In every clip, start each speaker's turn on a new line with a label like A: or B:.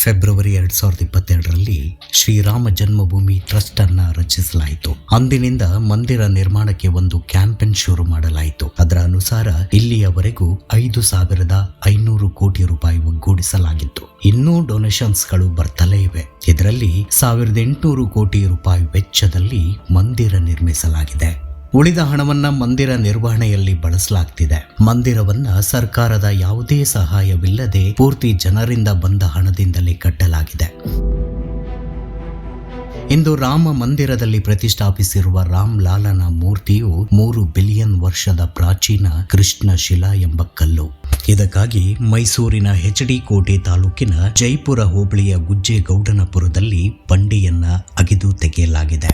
A: February 2022ರಲ್ಲಿ Shriram ಜನ್ಮಭೂಮಿ trust ಅನ್ನ ರಚಿಸಲಾಯಿತು. ಅಂದಿನಿಂದ ಮಂದಿರ ನಿರ್ಮಾಣಕ್ಕೆ ಒಂದು ಕ್ಯಾಂಪೇನ್ ಶುರು ಮಾಡಲಾಯಿತು. ಅದರ ಅನುಸಾರ ಇಲ್ಲಿಯವರೆಗೂ 5,500 ಕೋಟಿ ರೂಪಾಯಿ ಒಗ್ಗೂಡಿಸಲಾಗಿತ್ತು. ಇನ್ನೂ ಡೊನೇಷನ್ಸ್ಗಳು ಬರ್ತಲೇ ಇವೆ. ಇದರಲ್ಲಿ 1,800 ಕೋಟಿ ರೂಪಾಯಿ ವೆಚ್ಚದಲ್ಲಿ ಮಂದಿರ ನಿರ್ಮಿಸಲಾಗಿದೆ. ಉಳಿದ ಹಣವನ್ನ ಮಂದಿರ ನಿರ್ವಹಣೆಯಲ್ಲಿ ಬಳಸಲಾಗ್ತಿದೆ. ಮಂದಿರವನ್ನ ಸರ್ಕಾರದ ಯಾವುದೇ ಸಹಾಯವಿಲ್ಲದೆ ಪೂರ್ತಿ ಜನರಿಂದ ಬಂದ ಹಣದಿಂದಲೇ ಕಟ್ಟಲಾಗಿದೆ. ಇಂದು ರಾಮ ಮಂದಿರದಲ್ಲಿ ಪ್ರತಿಷ್ಠಾಪಿಸಿರುವ ರಾಮ್ ಲಾಲನ ಮೂರ್ತಿಯು 3 ಬಿಲಿಯನ್ ವರ್ಷದ ಪ್ರಾಚೀನ ಕೃಷ್ಣ ಶಿಲಾ ಎಂಬ ಕಲ್ಲು. ಇದಕ್ಕಾಗಿ ಮೈಸೂರಿನ HD ಕೋಟೆ ತಾಲೂಕಿನ ಜೈಪುರ ಹೋಬಳಿಯ ಗುಜ್ಜೇಗೌಡನಪುರದಲ್ಲಿ ಬಂಡೆಯನ್ನ ಅಗೆದು ತೆಗೆಯಲಾಗಿದೆ.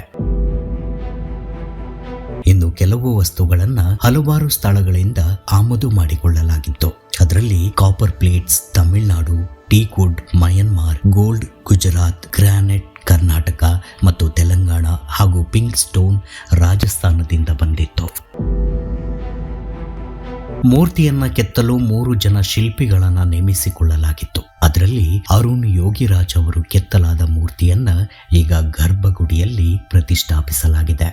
A: ಇನ್ನು ಕೆಲವು ವಸ್ತುಗಳನ್ನ ಹಲವಾರು ಸ್ಥಳಗಳಿಂದ ಆಮದು ಮಾಡಿಕೊಳ್ಳಲಾಗಿತ್ತು. ಅದರಲ್ಲಿ copper plates Tamil Nadu, teak wood Myanmar, gold Gujarat, granite Karnataka ಮತ್ತು ತೆಲಂಗಾಣ ಹಾಗೂ ಪಿಂಕ್ ಸ್ಟೋನ್ ರಾಜಸ್ಥಾನದಿಂದ ಬಂದಿತ್ತು. ಮೂರ್ತಿಯನ್ನ ಕೆತ್ತಲು 3 ಜನ ಶಿಲ್ಪಿಗಳನ್ನ ನೇಮಿಸಿಕೊಳ್ಳಲಾಗಿತ್ತು. ಅದರಲ್ಲಿ ಅರುಣ್ ಯೋಗಿರಾಜ್ ಅವರು ಕೆತ್ತಲಾದ ಮೂರ್ತಿಯನ್ನ ಈಗ ಗರ್ಭಗುಡಿಯಲ್ಲಿ ಪ್ರತಿಷ್ಠಾಪಿಸಲಾಗಿದೆ.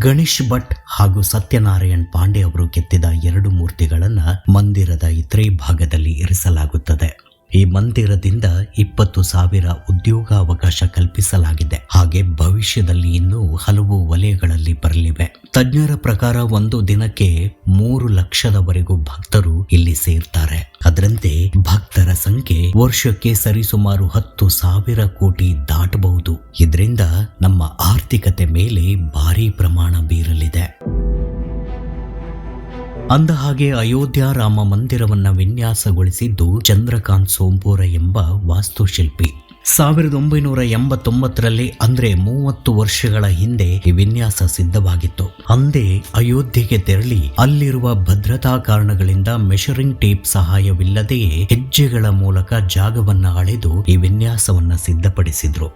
A: ಗಣೇಶ್ ಭಟ್ ಹಾಗೂ ಸತ್ಯನಾರಾಯಣ್ ಪಾಂಡೆ ಅವರು ಕೆತ್ತಿದ 2 ಮೂರ್ತಿಗಳನ್ನ ಮಂದಿರದ ಇತರೆ ಭಾಗದಲ್ಲಿ ಇರಿಸಲಾಗುತ್ತದೆ. ಈ ಮಂದಿರದಿಂದ 20,000 ಉದ್ಯೋಗಾವಕಾಶ ಕಲ್ಪಿಸಲಾಗಿದೆ. ಹಾಗೆ ಭವಿಷ್ಯದಲ್ಲಿ ಇನ್ನೂ ಹಲವು ವಲಯಗಳಲ್ಲಿ ಬರಲಿವೆ. ತಜ್ಞರ ಪ್ರಕಾರ ಒಂದು ದಿನಕ್ಕೆ 3 ಲಕ್ಷದವರೆಗೂ ಭಕ್ತರು ಇಲ್ಲಿ ಸೇರ್ತಾರೆ. ಅದರಂತೆ ಭಕ್ತರ ಸಂಖ್ಯೆ ವರ್ಷಕ್ಕೆ ಸರಿಸುಮಾರು 10,000 ಕೋಟಿ ದಾಟಬಹುದು. ಇದರಿಂದ ನಮ್ಮ ಆರ್ಥಿಕತೆ ಮೇಲೆ ಭಾರಿ ಪ್ರಮಾಣ ಬೀರಲಿದೆ. ಅಂದಹಾಗೆ ಅಯೋಧ್ಯ ರಾಮ ಮಂದಿರವನ್ನ ವಿನ್ಯಾಸಗೊಳಿಸಿದ್ದು ಚಂದ್ರಕಾಂತ್ ಸೋಂಪೋರ ಎಂಬ ವಾಸ್ತುಶಿಲ್ಪಿ. 1989ರಲ್ಲಿ ಅಂದ್ರೆ 30 ವರ್ಷಗಳ ಹಿಂದೆ ಈ ವಿನ್ಯಾಸ ಸಿದ್ಧವಾಗಿತ್ತು. ಅಂದೇ ಅಯೋಧ್ಯೆಗೆ ತೆರಳಿ ಅಲ್ಲಿರುವ ಭದ್ರತಾ ಕಾರಣಗಳಿಂದ ಮೆಷರಿಂಗ್ ಟೇಪ್ ಸಹಾಯವಿಲ್ಲದೆಯೇ ಹೆಜ್ಜೆಗಳ ಮೂಲಕ ಜಾಗವನ್ನ ಅಳೆದು ಈ ವಿನ್ಯಾಸವನ್ನ ಸಿದ್ಧಪಡಿಸಿದ್ರು.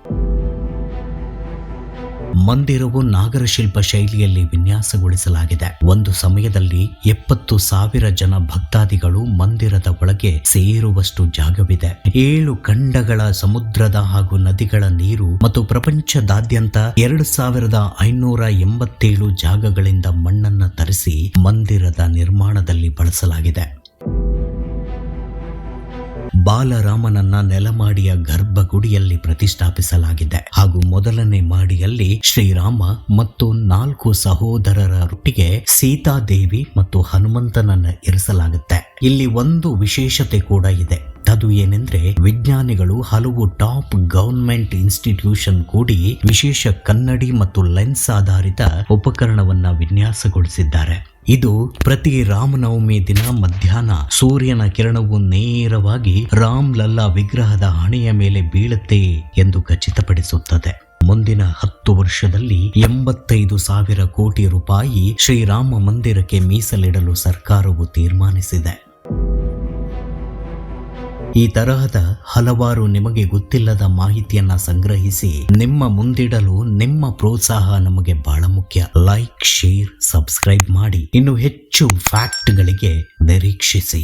A: ಮಂದಿರವು ನಾಗರ ಶಿಲ್ಪ ಶೈಲಿಯಲ್ಲಿ ವಿನ್ಯಾಸಗೊಳಿಸಲಾಗಿದೆ. ಒಂದು ಸಮಯದಲ್ಲಿ 70,000 ಜನ ಭಕ್ತಾದಿಗಳು ಮಂದಿರದ ಒಳಗೆ ಸೇರುವಷ್ಟು ಜಾಗವಿದೆ. 7 ಖಂಡಗಳ ಸಮುದ್ರದ ಹಾಗೂ ನದಿಗಳ ನೀರು ಮತ್ತು ಪ್ರಪಂಚದಾದ್ಯಂತ 2,587 ಜಾಗಗಳಿಂದ ಮಣ್ಣನ್ನ ತರಿಸಿ ಮಂದಿರದ ನಿರ್ಮಾಣದಲ್ಲಿ ಬಳಸಲಾಗಿದೆ. ಬಾಲರಾಮನನ್ನ ನೆಲಮಾಡಿಯ ಗರ್ಭಗುಡಿಯಲ್ಲಿ ಪ್ರತಿಷ್ಠಾಪಿಸಲಾಗಿದೆ ಹಾಗೂ ಮೊದಲನೇ ಮಾಡಿಯಲ್ಲಿ ಶ್ರೀರಾಮ ಮತ್ತು 4 ಸಹೋದರರೊಟ್ಟಿಗೆ ಸೀತಾದೇವಿ ಮತ್ತು ಹನುಮಂತನನ್ನ ಇರಿಸಲಾಗುತ್ತೆ. ಇಲ್ಲಿ ಒಂದು ವಿಶೇಷತೆ ಕೂಡ ಇದೆ. ಅದು ಏನೆಂದ್ರೆ ವಿಜ್ಞಾನಿಗಳು ಹಲವು ಟಾಪ್ ಗವರ್ನಮೆಂಟ್ ಇನ್ಸ್ಟಿಟ್ಯೂಷನ್ ಕೂಡಿ ವಿಶೇಷ ಕನ್ನಡಿ ಮತ್ತು ಲೆನ್ಸ್ ಆಧಾರಿತ ಉಪಕರಣವನ್ನ ವಿನ್ಯಾಸಗೊಳಿಸಿದ್ದಾರೆ. ಇದು ಪ್ರತಿ ರಾಮನವಮಿ ದಿನ ಮಧ್ಯಾಹ್ನ ಸೂರ್ಯನ ಕಿರಣವು ನೇರವಾಗಿ ರಾಮ್ ಲಲ್ಲಾ ವಿಗ್ರಹದ ಹಣೆಯ ಮೇಲೆ ಬೀಳುತ್ತೆ ಎಂದು ಖಚಿತಪಡಿಸುತ್ತದೆ. ಮುಂದಿನ 10 ವರ್ಷದಲ್ಲಿ 85,000 ಕೋಟಿ ರೂಪಾಯಿ ಶ್ರೀರಾಮ ಮಂದಿರಕ್ಕೆ ಮೀಸಲಿಡಲು ಸರ್ಕಾರವು ತೀರ್ಮಾನಿಸಿದೆ. ಈ ತರಹದ ಹಲವಾರು ನಿಮಗೆ ಗೊತ್ತಿಲ್ಲದ ಮಾಹಿತಿಯನ್ನ ಸಂಗ್ರಹಿಸಿ ನಿಮ್ಮ ಮುಂದಿಡಲು ನಿಮ್ಮ ಪ್ರೋತ್ಸಾಹ ನಮಗೆ ಬಹಳ ಮುಖ್ಯ. ಲೈಕ್, ಶೇರ್, ಸಬ್ಸ್ಕ್ರೈಬ್ ಮಾಡಿ. ಇನ್ನು ಹೆಚ್ಚು ಫ್ಯಾಕ್ಟ್ಗಳಿಗೆ ನಿರೀಕ್ಷಿಸಿ.